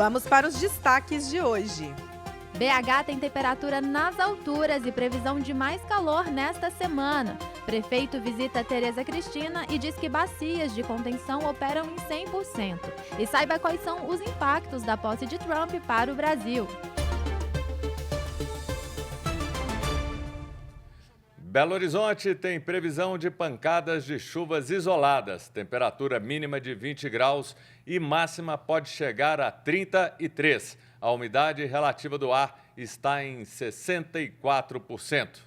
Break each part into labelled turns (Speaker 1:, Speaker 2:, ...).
Speaker 1: Vamos para os destaques de hoje.
Speaker 2: BH tem temperatura nas alturas e previsão de mais calor nesta semana. Prefeito visita Tereza Cristina e diz que bacias de contenção operam em 100%. E saiba quais são os impactos da posse de Trump para o Brasil.
Speaker 3: Belo Horizonte tem previsão de pancadas de chuvas isoladas, temperatura mínima de 20 graus e máxima pode chegar a 33. A umidade relativa do ar está em 64%.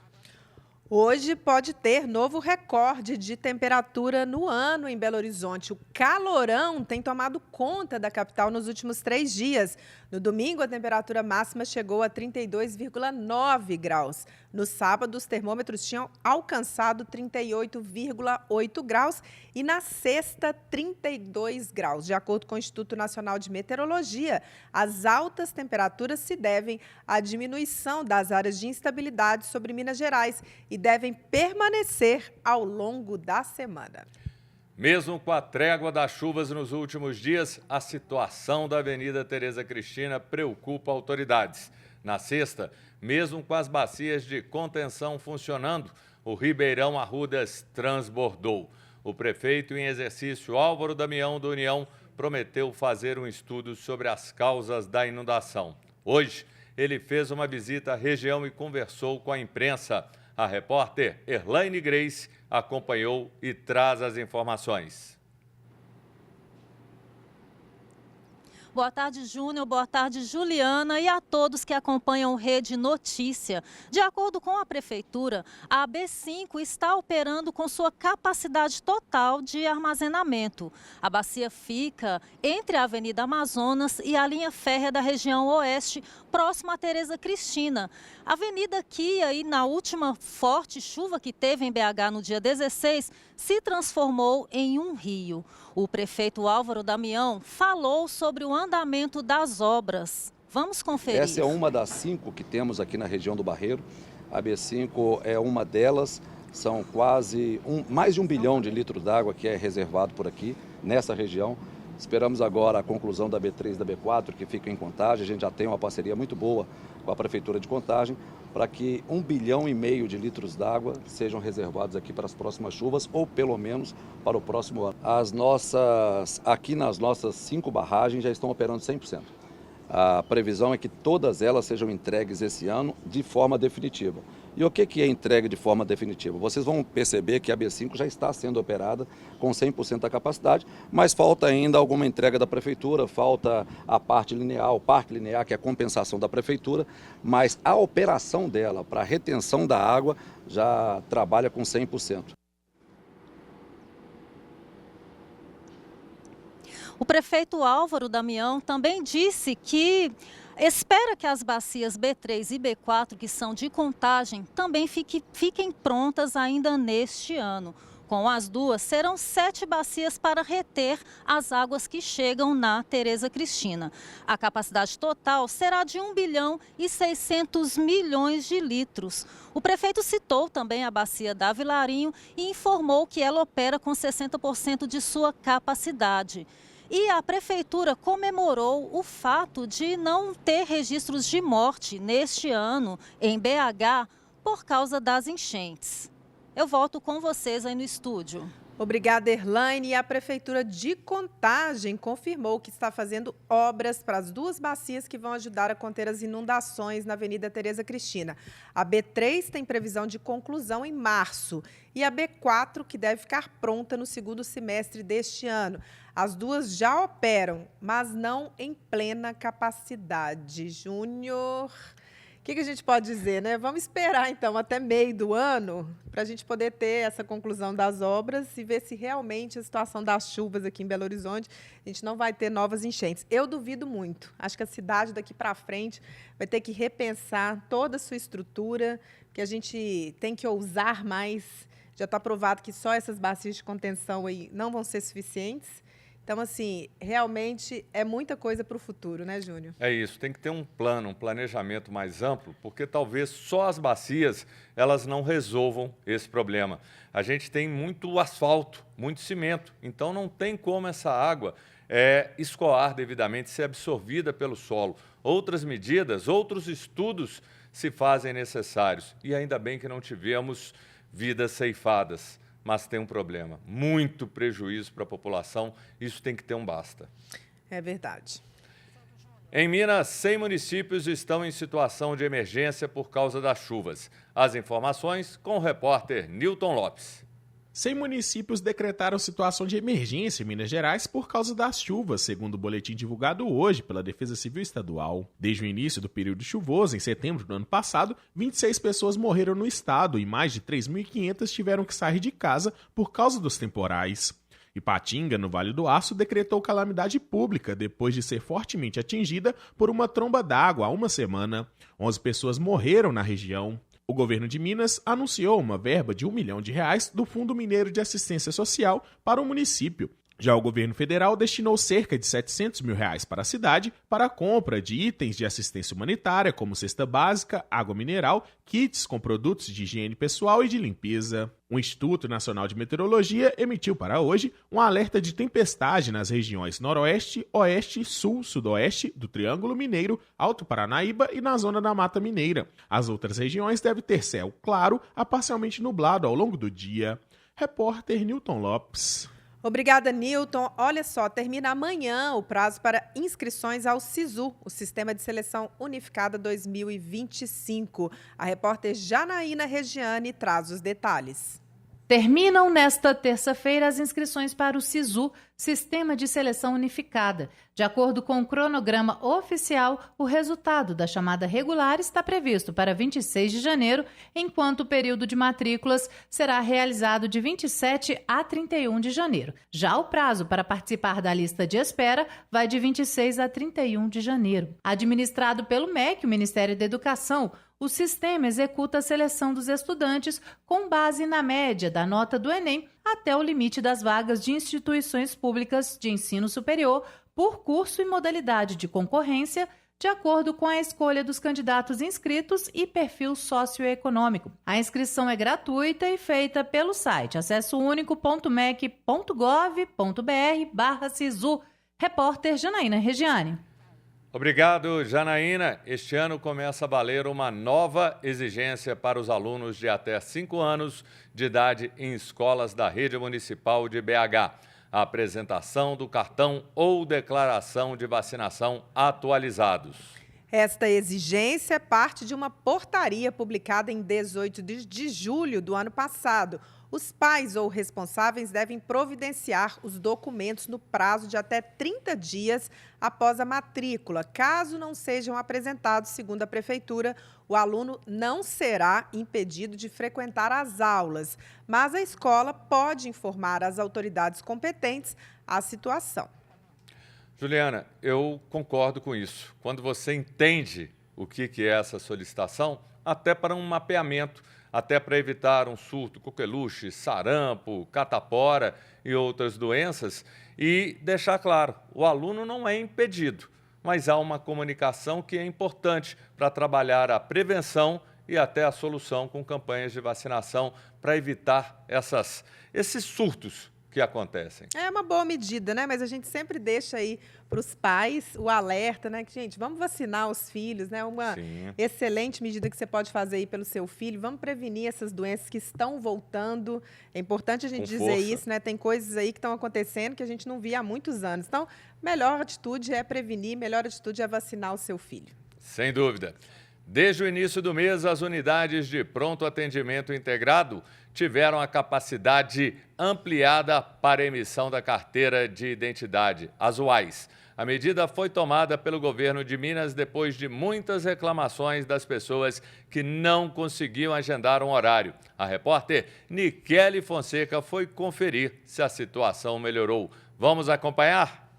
Speaker 1: Hoje pode ter novo recorde de temperatura no ano em Belo Horizonte. O calorão tem tomado conta da capital nos últimos 3 dias. No domingo, a temperatura máxima chegou a 32,9 graus. No sábado, os termômetros tinham alcançado 38,8 graus e na sexta, 32 graus. De acordo com o Instituto Nacional de Meteorologia, as altas temperaturas se devem à diminuição das áreas de instabilidade sobre Minas Gerais e devem permanecer ao longo da semana.
Speaker 3: Mesmo com a trégua das chuvas nos últimos dias, a situação da Avenida Tereza Cristina preocupa autoridades. Na sexta, mesmo com as bacias de contenção funcionando, o Ribeirão Arrudas transbordou. O prefeito em exercício, Álvaro Damião, do União, prometeu fazer um estudo sobre as causas da inundação. Hoje, ele fez uma visita à região e conversou com a imprensa. A repórter Erlaine Grace acompanhou e traz as informações.
Speaker 4: Boa tarde, Júnior. Boa tarde, Juliana, e a todos que acompanham Rede Notícia. De acordo com a Prefeitura, a AB5 está operando com sua capacidade total de armazenamento. A bacia fica entre a Avenida Amazonas e a linha férrea da região oeste, próximo a Tereza Cristina. Avenida que, aí, na última forte chuva que teve em BH no dia 16, se transformou em um rio. O prefeito Álvaro Damião falou sobre o andamento das obras. Vamos conferir.
Speaker 5: Essa é uma das 5 que temos aqui na região do Barreiro. A B5 é uma delas. São mais de 1 bilhão de litros d'água que é reservado por aqui, nessa região. Esperamos agora a conclusão da B3 e da B4, que fica em Contagem. A gente já tem uma parceria muito boa com a Prefeitura de Contagem, para que 1,5 bilhão de litros d'água sejam reservados aqui para as próximas chuvas, ou pelo menos para o próximo ano. Aqui nas nossas 5 barragens já estão operando 100%. A previsão é que todas elas sejam entregues esse ano de forma definitiva. E o que é entregue de forma definitiva? Vocês vão perceber que a B5 já está sendo operada com 100% da capacidade, mas falta ainda alguma entrega da Prefeitura, falta a parte linear, o parque linear, que é a compensação da Prefeitura, mas a operação dela para a retenção da água já trabalha com 100%.
Speaker 4: O prefeito Álvaro Damião também disse que espera que as bacias B3 e B4, que são de Contagem, também fiquem prontas ainda neste ano. Com as duas, serão 7 bacias para reter as águas que chegam na Tereza Cristina. A capacidade total será de 1 bilhão e 600 milhões de litros. O prefeito citou também a bacia da Vilarinho e informou que ela opera com 60% de sua capacidade. E a Prefeitura comemorou o fato de não ter registros de morte neste ano em BH por causa das enchentes. Eu volto com vocês aí no estúdio.
Speaker 1: Obrigada, Erlaine. E a Prefeitura de Contagem confirmou que está fazendo obras para as 2 bacias que vão ajudar a conter as inundações na Avenida Tereza Cristina. A B3 tem previsão de conclusão em março e a B4 que deve ficar pronta no segundo semestre deste ano. As 2 já operam, mas não em plena capacidade. Júnior, o que a gente pode dizer, né? Vamos esperar, então, até meio do ano para a gente poder ter essa conclusão das obras e ver se realmente a situação das chuvas aqui em Belo Horizonte, a gente não vai ter novas enchentes. Eu duvido muito. Acho que a cidade daqui para frente vai ter que repensar toda a sua estrutura, que a gente tem que ousar mais. Já está provado que só essas bacias de contenção aí não vão ser suficientes. Então, assim, realmente é muita coisa para o futuro, né, Júnior?
Speaker 3: É isso, tem que ter um plano, um planejamento mais amplo, porque talvez só as bacias elas não resolvam esse problema. A gente tem muito asfalto, muito cimento, então não tem como essa água escoar devidamente, ser absorvida pelo solo. Outras medidas, outros estudos se fazem necessários. E ainda bem que não tivemos vidas ceifadas. Mas tem um problema, muito prejuízo para a população, isso tem que ter um basta.
Speaker 1: É verdade.
Speaker 3: Em Minas, 100 municípios estão em situação de emergência por causa das chuvas. As informações com o repórter Newton Lopes.
Speaker 6: 100 municípios decretaram situação de emergência em Minas Gerais por causa das chuvas, segundo o boletim divulgado hoje pela Defesa Civil Estadual. Desde o início do período chuvoso, em setembro do ano passado, 26 pessoas morreram no estado e mais de 3.500 tiveram que sair de casa por causa dos temporais. Ipatinga, no Vale do Aço, decretou calamidade pública depois de ser fortemente atingida por uma tromba d'água há uma semana. 11 pessoas morreram na região. O governo de Minas anunciou uma verba de R$1 milhão do Fundo Mineiro de Assistência Social para o município. Já o governo federal destinou cerca de R$700 mil para a cidade para a compra de itens de assistência humanitária, como cesta básica, água mineral, kits com produtos de higiene pessoal e de limpeza. O Instituto Nacional de Meteorologia emitiu para hoje um alerta de tempestade nas regiões Noroeste, Oeste, Sul, Sudoeste do Triângulo Mineiro, Alto Paranaíba e na zona da Mata Mineira. As outras regiões devem ter céu claro a parcialmente nublado ao longo do dia. Repórter Newton Lopes.
Speaker 1: Obrigada, Newton. Olha só, termina amanhã o prazo para inscrições ao SISU, o Sistema de Seleção Unificada 2025. A repórter Janaína Regiane traz os detalhes.
Speaker 7: Terminam nesta terça-feira as inscrições para o SISU, Sistema de Seleção Unificada. De acordo com o cronograma oficial, o resultado da chamada regular está previsto para 26 de janeiro, enquanto o período de matrículas será realizado de 27 a 31 de janeiro. Já o prazo para participar da lista de espera vai de 26 a 31 de janeiro. Administrado pelo MEC, o Ministério da Educação, o sistema executa a seleção dos estudantes com base na média da nota do Enem até o limite das vagas de instituições públicas de ensino superior por curso e modalidade de concorrência, de acordo com a escolha dos candidatos inscritos e perfil socioeconômico. A inscrição é gratuita e feita pelo site acessounico.mec.gov.br/SISU. Repórter Janaína Regiane.
Speaker 3: Obrigado, Janaína. Este ano começa a valer uma nova exigência para os alunos de até 5 anos de idade em escolas da rede municipal de BH. A apresentação do cartão ou declaração de vacinação atualizados.
Speaker 1: Esta exigência é parte de uma portaria publicada em 18 de julho do ano passado. Os pais ou responsáveis devem providenciar os documentos no prazo de até 30 dias após a matrícula. Caso não sejam apresentados, segundo a Prefeitura, o aluno não será impedido de frequentar as aulas, mas a escola pode informar as autoridades competentes a situação.
Speaker 3: Juliana, eu concordo com isso. Quando você entende o que é essa solicitação, até para um mapeamento, até para evitar um surto, coqueluche, sarampo, catapora e outras doenças, e deixar claro, o aluno não é impedido, mas há uma comunicação que é importante para trabalhar a prevenção e até a solução com campanhas de vacinação para evitar esses surtos que acontecem.
Speaker 1: É uma boa medida, né? Mas a gente sempre deixa aí para os pais o alerta, né? Que, gente, vamos vacinar os filhos, né? Uma excelente medida que você pode fazer aí pelo seu filho. Vamos prevenir essas doenças que estão voltando. É importante a gente dizer isso, né? Tem coisas aí que estão acontecendo que a gente não via há muitos anos. Então, melhor atitude é prevenir, melhor atitude é vacinar o seu filho.
Speaker 3: Sem dúvida. Desde o início do mês, as unidades de pronto atendimento integrado tiveram a capacidade ampliada para emissão da carteira de identidade, as UAIs. A medida foi tomada pelo governo de Minas depois de muitas reclamações das pessoas que não conseguiam agendar um horário. A repórter Niquele Fonseca foi conferir se a situação melhorou. Vamos acompanhar?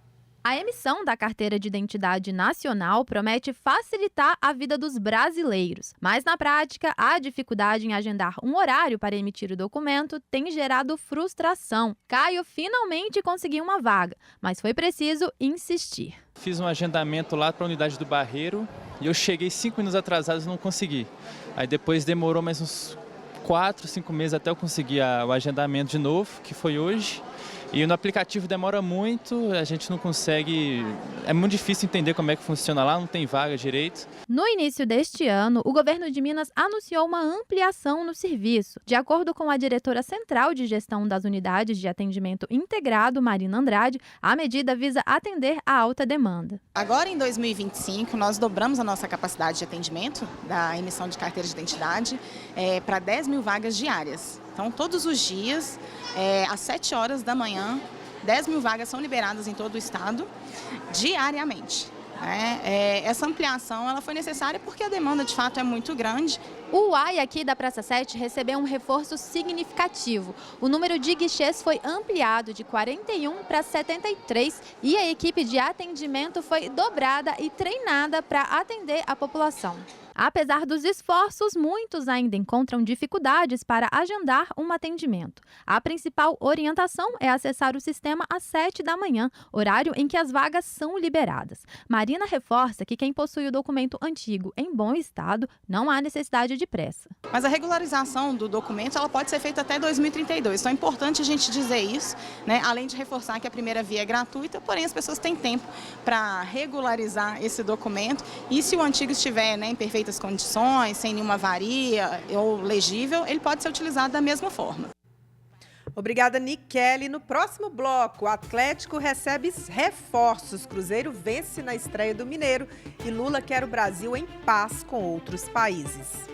Speaker 2: A emissão da Carteira de Identidade Nacional promete facilitar a vida dos brasileiros, mas na prática, a dificuldade em agendar um horário para emitir o documento tem gerado frustração. Caio finalmente conseguiu uma vaga, mas foi preciso insistir.
Speaker 8: Fiz um agendamento lá para a unidade do Barreiro e eu cheguei 5 minutos atrasado e não consegui. Aí depois demorou mais uns 4, 5 meses até eu conseguir o agendamento de novo, que foi hoje. E no aplicativo demora muito, a gente não consegue, é muito difícil entender como é que funciona lá, não tem vaga direito.
Speaker 2: No início deste ano, o governo de Minas anunciou uma ampliação no serviço. De acordo com a diretora central de gestão das unidades de atendimento integrado, Marina Andrade, a medida visa atender à alta demanda.
Speaker 9: Agora, em 2025, nós dobramos a nossa capacidade de atendimento da emissão de carteira de identidade para 10 mil vagas diárias. Então, todos os dias, às 7 horas da manhã, 10 mil vagas são liberadas em todo o estado, diariamente. Essa ampliação ela foi necessária porque a demanda, de fato, é muito grande.
Speaker 2: O UAI aqui da Praça 7 recebeu um reforço significativo. O número de guichês foi ampliado de 41 para 73 e a equipe de atendimento foi dobrada e treinada para atender a população. Apesar dos esforços, muitos ainda encontram dificuldades para agendar um atendimento. A principal orientação é acessar o sistema às 7 da manhã, horário em que as vagas são liberadas. Marina reforça que quem possui o documento antigo em bom estado não há necessidade de pressa.
Speaker 9: Mas a regularização do documento ela pode ser feita até 2032. Então é importante a gente dizer isso, né? Além de reforçar que a primeira via é gratuita, porém as pessoas têm tempo para regularizar esse documento. E se o antigo estiver em perfeitas condições, sem nenhuma avaria ou legível, ele pode ser utilizado da mesma forma.
Speaker 1: Obrigada, Nikele. No próximo bloco, o Atlético recebe reforços. Cruzeiro vence na estreia do Mineiro e Lula quer o Brasil em paz com outros países.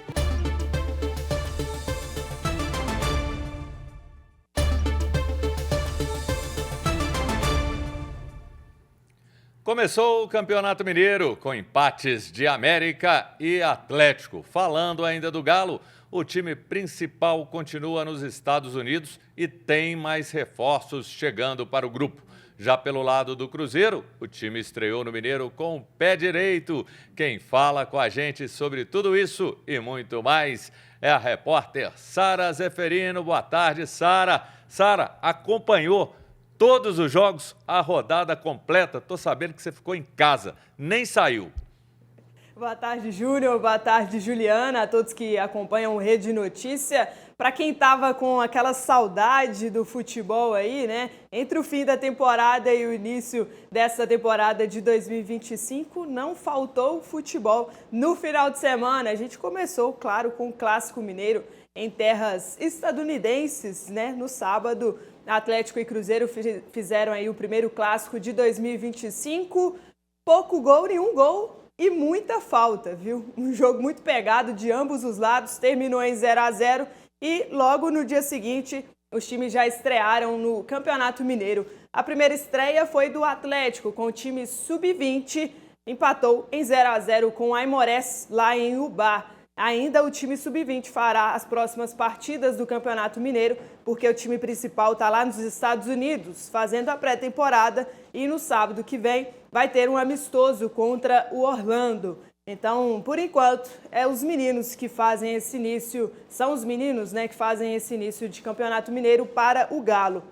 Speaker 3: Começou o Campeonato Mineiro com empates de América e Atlético. Falando ainda do Galo, o time principal continua nos Estados Unidos e tem mais reforços chegando para o grupo. Já pelo lado do Cruzeiro, o time estreou no Mineiro com o pé direito. Quem fala com a gente sobre tudo isso e muito mais é a repórter Sara Zeferino. Boa tarde, Sara. Sara, acompanhou todos os jogos, a rodada completa? Estou sabendo que você ficou em casa, nem saiu.
Speaker 10: Boa tarde, Júnior. Boa tarde, Juliana, a todos que acompanham o Rede Notícia. Para quem estava com aquela saudade do futebol aí, né? Entre o fim da temporada e o início dessa temporada de 2025, não faltou futebol. No final de semana, a gente começou, claro, com o Clássico Mineiro em terras estadunidenses, né? No sábado, Atlético e Cruzeiro fizeram aí o primeiro clássico de 2025. Pouco gol, nenhum gol e muita falta, viu? Um jogo muito pegado de ambos os lados, terminou em 0-0 e logo no dia seguinte os times já estrearam no Campeonato Mineiro. A primeira estreia foi do Atlético, com o time sub-20, empatou em 0-0 com o Aimorés lá em Ubá. Ainda o time sub-20 fará as próximas partidas do Campeonato Mineiro, porque o time principal está lá nos Estados Unidos, fazendo a pré-temporada, e no sábado que vem vai ter um amistoso contra o Orlando. Então, por enquanto, os meninos que fazem esse início, são os meninos, né, que fazem esse início de Campeonato Mineiro para o Galo.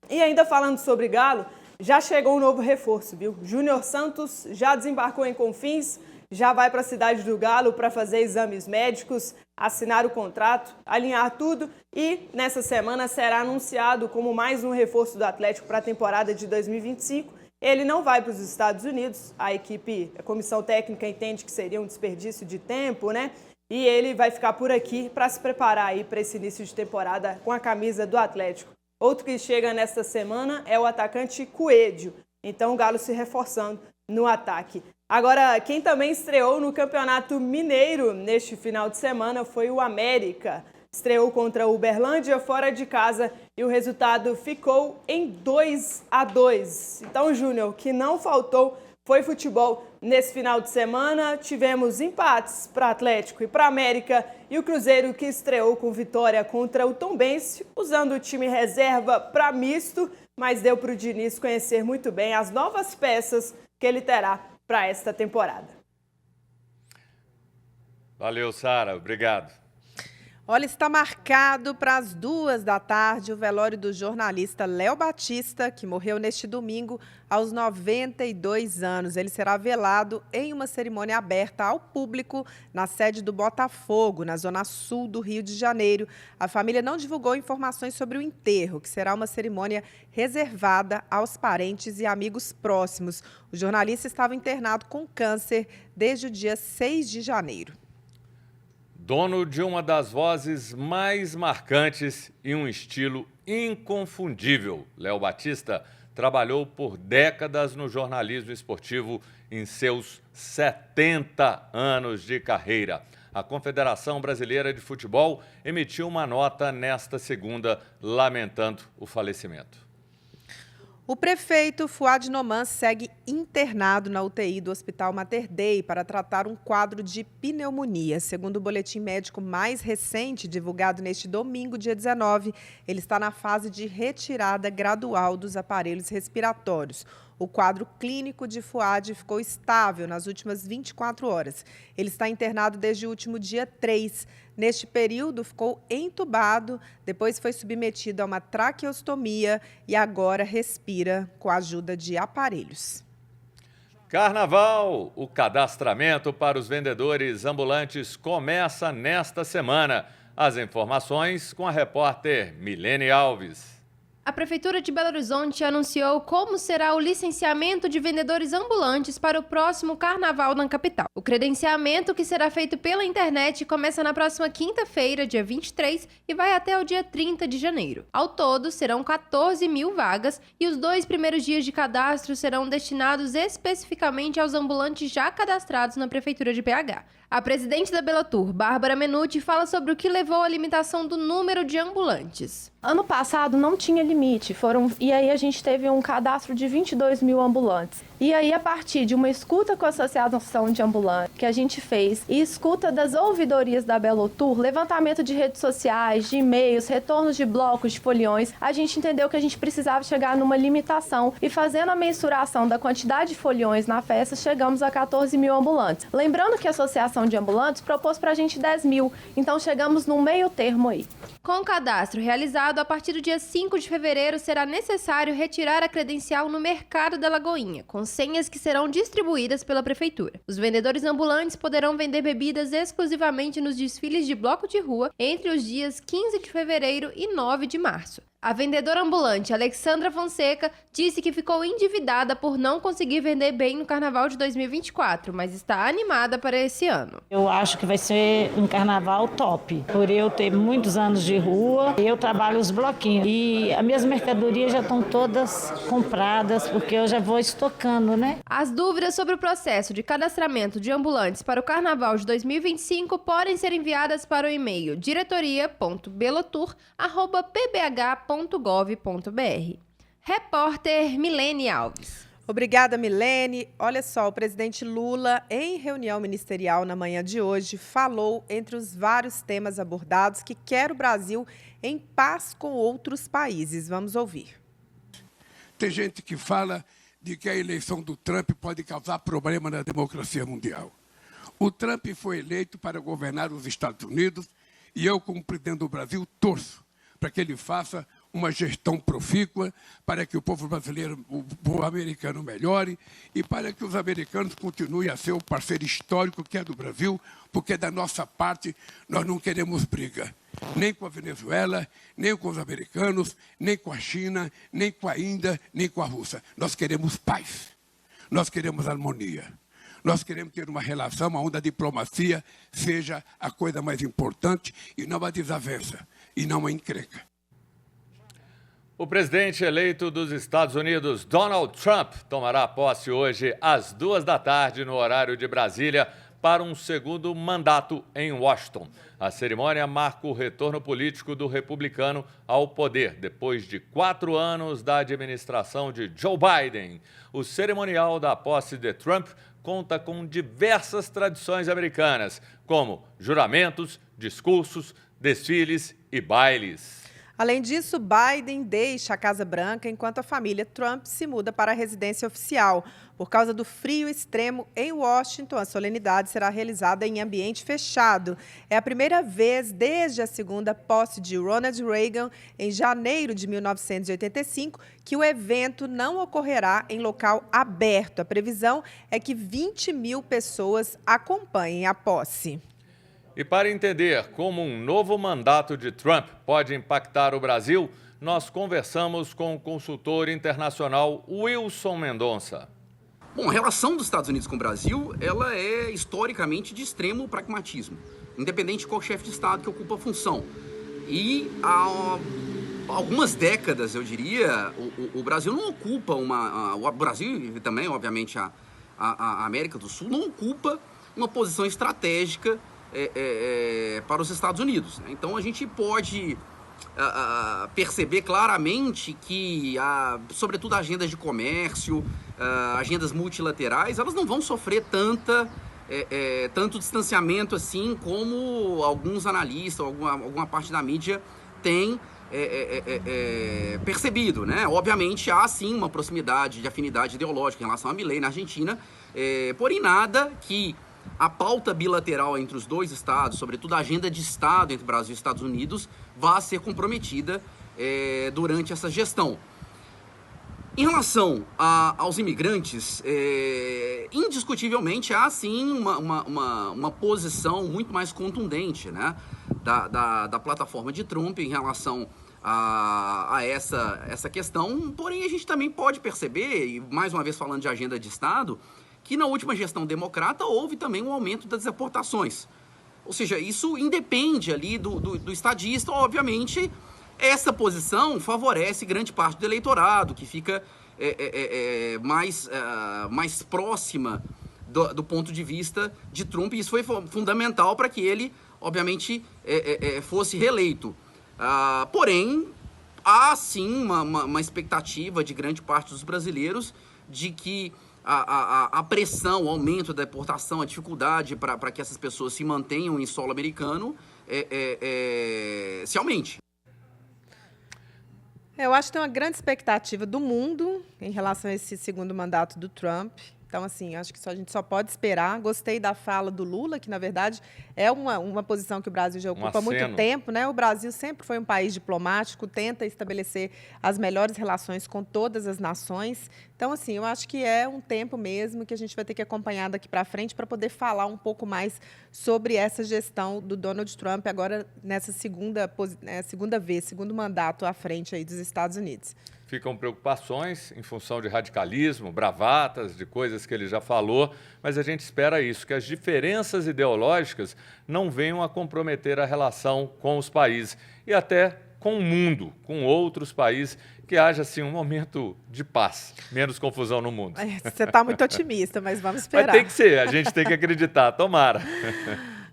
Speaker 10: E ainda falando sobre Galo, já chegou um novo reforço, viu? Júnior Santos já desembarcou em Confins, já vai para a cidade do Galo para fazer exames médicos, assinar o contrato, alinhar tudo e nessa semana será anunciado como mais um reforço do Atlético para a temporada de 2025. Ele não vai para os Estados Unidos, a comissão técnica entende que seria um desperdício de tempo, né? E ele vai ficar por aqui para se preparar aí para esse início de temporada com a camisa do Atlético. Outro que chega nesta semana é o atacante Coelho. Então o Galo se reforçando no ataque. Agora, quem também estreou no Campeonato Mineiro neste final de semana foi o América. Estreou contra o Uberlândia fora de casa e o resultado ficou em 2-2. Então, Júnior, o que não faltou Foi futebol nesse final de semana, tivemos empates para Atlético e para América e o Cruzeiro que estreou com vitória contra o Tombense, usando o time reserva para misto, mas deu para o Diniz conhecer muito bem as novas peças que ele terá para esta temporada.
Speaker 3: Valeu, Sara. Obrigado.
Speaker 1: Olha, está marcado para as 14h o velório do jornalista Léo Batista, que morreu neste domingo aos 92 anos. Ele será velado em uma cerimônia aberta ao público na sede do Botafogo, na zona sul do Rio de Janeiro. A família não divulgou informações sobre o enterro, que será uma cerimônia reservada aos parentes e amigos próximos. O jornalista estava internado com câncer desde o dia 6 de janeiro.
Speaker 3: Dono de uma das vozes mais marcantes e um estilo inconfundível, Léo Batista trabalhou por décadas no jornalismo esportivo em seus 70 anos de carreira. A Confederação Brasileira de Futebol emitiu uma nota nesta segunda lamentando o falecimento.
Speaker 1: O prefeito Fuad Noman segue internado na UTI do Hospital Mater Dei para tratar um quadro de pneumonia. Segundo o boletim médico mais recente, divulgado neste domingo, dia 19, ele está na fase de retirada gradual dos aparelhos respiratórios. O quadro clínico de Fuad ficou estável nas últimas 24 horas. Ele está internado desde o último dia 3. Neste período, ficou entubado, depois foi submetido a uma traqueostomia e agora respira com a ajuda de aparelhos.
Speaker 3: Carnaval! O cadastramento para os vendedores ambulantes começa nesta semana. As informações com a repórter Milene Alves.
Speaker 11: A Prefeitura de Belo Horizonte anunciou como será o licenciamento de vendedores ambulantes para o próximo Carnaval na capital. O credenciamento, que será feito pela internet, começa na próxima quinta-feira, dia 23, e vai até o dia 30 de janeiro. Ao todo, serão 14 mil vagas e os 2 primeiros dias de cadastro serão destinados especificamente aos ambulantes já cadastrados na Prefeitura de BH. A presidente da Belotur, Bárbara Menuti, fala sobre o que levou à limitação do número de ambulantes.
Speaker 12: Ano passado não tinha limite, e aí a gente teve um cadastro de 22 mil ambulantes. E aí, a partir de uma escuta com a Associação de Ambulantes que a gente fez e escuta das ouvidorias da Belotur, levantamento de redes sociais, de e-mails, retornos de blocos, de foliões, a gente entendeu que a gente precisava chegar numa limitação e fazendo a mensuração da quantidade de foliões na festa, chegamos a 14 mil ambulantes. Lembrando que a Associação de Ambulantes propôs pra gente 10 mil, então chegamos num meio termo aí.
Speaker 11: Com o cadastro realizado, a partir do dia 5 de fevereiro será necessário retirar a credencial no Mercado da Lagoinha, com senhas que serão distribuídas pela Prefeitura. Os vendedores ambulantes poderão vender bebidas exclusivamente nos desfiles de bloco de rua entre os dias 15 de fevereiro e 9 de março. A vendedora ambulante Alexandra Fonseca disse que ficou endividada por não conseguir vender bem no Carnaval de 2024, mas está animada para esse ano.
Speaker 13: Eu acho que vai ser um carnaval top. Por eu ter muitos anos de rua, eu trabalho os bloquinhos. E as minhas mercadorias já estão todas compradas, porque eu já vou estocando, né?
Speaker 11: As dúvidas sobre o processo de cadastramento de ambulantes para o Carnaval de 2025 podem ser enviadas para o e-mail diretoria.belotur@pbh.gov.br. Repórter Milene Alves.
Speaker 1: Obrigada, Milene. Olha só, o presidente Lula, em reunião ministerial na manhã de hoje, falou entre os vários temas abordados que quer o Brasil em paz com outros países. Vamos ouvir.
Speaker 14: Tem gente que fala de que a eleição do Trump pode causar problema na democracia mundial. O Trump foi eleito para governar os Estados Unidos e eu, como presidente do Brasil, torço para que ele faça uma gestão profícua, para que o povo brasileiro, o povo americano melhore e para que os americanos continuem a ser o parceiro histórico que é do Brasil, porque da nossa parte nós não queremos briga, nem com a Venezuela, nem com os americanos, nem com a China, nem com a Índia, nem com a Rússia. Nós queremos paz, nós queremos harmonia. Nós queremos ter uma relação onde a diplomacia seja a coisa mais importante e não a desavença, e não a encrenca.
Speaker 3: O presidente eleito dos Estados Unidos, Donald Trump, tomará posse hoje às 14h no horário de Brasília para um segundo mandato em Washington. A cerimônia marca o retorno político do republicano ao poder, depois de 4 anos da administração de Joe Biden. O cerimonial da posse de Trump conta com diversas tradições americanas, como juramentos, discursos, desfiles e bailes.
Speaker 1: Além disso, Biden deixa a Casa Branca enquanto a família Trump se muda para a residência oficial. Por causa do frio extremo em Washington, a solenidade será realizada em ambiente fechado. É a primeira vez desde a segunda posse de Ronald Reagan, em janeiro de 1985, que o evento não ocorrerá em local aberto. A previsão é que 20 mil pessoas acompanhem a posse.
Speaker 3: E para entender como um novo mandato de Trump pode impactar o Brasil, nós conversamos com o consultor internacional Wilson Mendonça.
Speaker 15: Bom, a relação dos Estados Unidos com o Brasil, ela é historicamente de extremo pragmatismo, independente de qual chefe de Estado que ocupa a função. E há algumas décadas, eu diria, o Brasil não ocupa o Brasil e também, obviamente, a América do Sul não ocupa uma posição estratégica para os Estados Unidos. Então a gente pode perceber claramente que, sobretudo agendas de comércio, agendas multilaterais, elas não vão sofrer tanto distanciamento assim como alguns analistas, alguma parte da mídia tem percebido, né? Obviamente há sim uma proximidade de afinidade ideológica em relação a Milei na Argentina, porém nada que a pauta bilateral entre os dois estados, sobretudo a agenda de Estado entre Brasil e Estados Unidos, vai ser comprometida durante essa gestão. Em relação aos imigrantes, indiscutivelmente há sim uma posição muito mais contundente, né, da plataforma de Trump em relação a essa questão. Porém, a gente também pode perceber, e mais uma vez falando de agenda de Estado, que na última gestão democrata houve também um aumento das deportações. Ou seja, isso independe ali do estadista. Obviamente, essa posição favorece grande parte do eleitorado, que fica mais próxima do ponto de vista de Trump. E isso foi fundamental para que ele, obviamente, fosse reeleito. Porém, há sim uma expectativa de grande parte dos brasileiros de que a pressão, o aumento da deportação, a dificuldade para que essas pessoas se mantenham em solo americano se aumente.
Speaker 1: Eu acho que tem uma grande expectativa do mundo em relação a esse segundo mandato do Trump. Então, assim, acho que a gente só pode esperar. Gostei da fala do Lula, que, na verdade, é uma posição que o Brasil já ocupa há muito tempo, né? O Brasil sempre foi um país diplomático, tenta estabelecer as melhores relações com todas as nações. Então, assim, eu acho que é um tempo mesmo que a gente vai ter que acompanhar daqui para frente para poder falar um pouco mais sobre essa gestão do Donald Trump agora nessa segundo mandato à frente aí dos Estados Unidos.
Speaker 3: Ficam preocupações em função de radicalismo, bravatas, de coisas que ele já falou, mas a gente espera isso, que as diferenças ideológicas não venham a comprometer a relação com os países e até com o mundo, com outros países, que haja assim um momento de paz, menos confusão no mundo.
Speaker 1: Você está muito otimista, mas vamos esperar.
Speaker 3: Mas tem que ser, a gente tem que acreditar, tomara.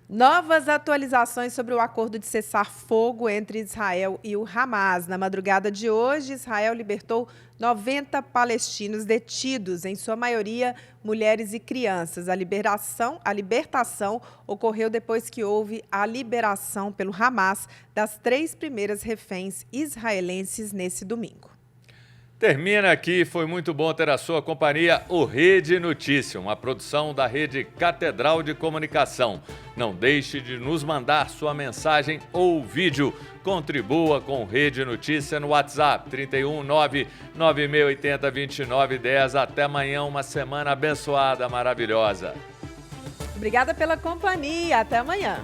Speaker 1: Novas atualizações sobre o acordo de cessar-fogo entre Israel e o Hamas. Na madrugada de hoje, Israel libertou 90 palestinos detidos, em sua maioria mulheres e crianças. A libertação ocorreu depois que houve a liberação pelo Hamas das 3 primeiras reféns israelenses nesse domingo.
Speaker 3: Termina aqui, foi muito bom ter a sua companhia, o Rede Notícia, uma produção da Rede Catedral de Comunicação. Não deixe de nos mandar sua mensagem ou vídeo. Contribua com Rede Notícia no WhatsApp 319-9680-2910. Até amanhã, uma semana abençoada, maravilhosa.
Speaker 1: Obrigada pela companhia, até amanhã.